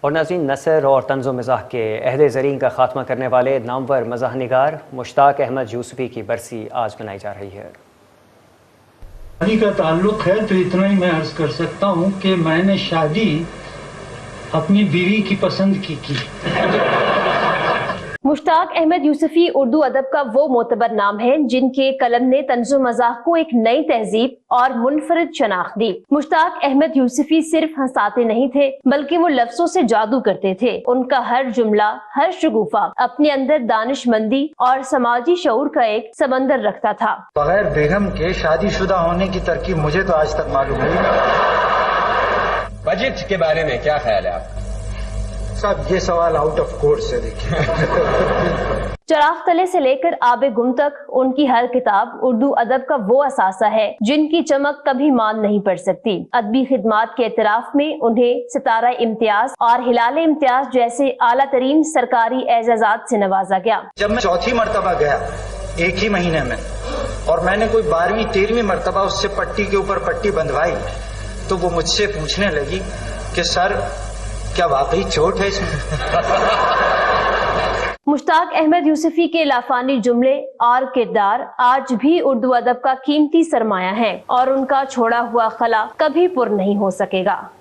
اور ناظرین، نثر اور طنز و مزاح کے عہد زرین کا خاتمہ کرنے والے نامور مزاح نگار مشتاق احمد یوسفی کی برسی آج منائی جا رہی ہے۔ شادی کا تعلق ہے تو اتنا ہی میں عرض کر سکتا ہوں کہ میں نے شادی اپنی بیوی کی پسند کی۔ مشتاق احمد یوسفی اردو ادب کا وہ معتبر نام ہے جن کے قلم نے طنز و مزاح کو ایک نئی تہذیب اور منفرد شناخت دی۔ مشتاق احمد یوسفی صرف ہنساتے نہیں تھے بلکہ وہ لفظوں سے جادو کرتے تھے۔ ان کا ہر جملہ، ہر شگوفہ اپنے اندر دانش مندی اور سماجی شعور کا ایک سمندر رکھتا تھا۔ بغیر بیگم کے شادی شدہ ہونے کی ترکیب مجھے تو آج تک معلوم نہیں۔ بجٹ کے بارے میں کیا خیال ہے آپ؟ صاحب یہ سوال آؤٹ آف کورس ہے، دیکھیے۔ چراغ تلے سے لے کر آب گم تک ان کی ہر کتاب اردو ادب کا وہ اثاثہ ہے جن کی چمک کبھی مان نہیں پڑ سکتی۔ ادبی خدمات کے اعتراف میں انہیں ستارہ امتیاز اور ہلال امتیاز جیسے اعلیٰ ترین سرکاری اعزازات سے نوازا گیا۔ جب میں چوتھی مرتبہ گیا ایک ہی مہینے میں، اور میں نے کوئی 12ویں 13ویں مرتبہ اس سے پٹی کے اوپر پٹی بندھوائی، تو وہ مجھ سے پوچھنے لگی کہ سر کیا واقعی چوٹ ہے اس میں؟ مشتاق احمد یوسفی کے لافانی جملے اور کردار آج بھی اردو ادب کا قیمتی سرمایہ ہیں اور ان کا چھوڑا ہوا خلا کبھی پر نہیں ہو سکے گا۔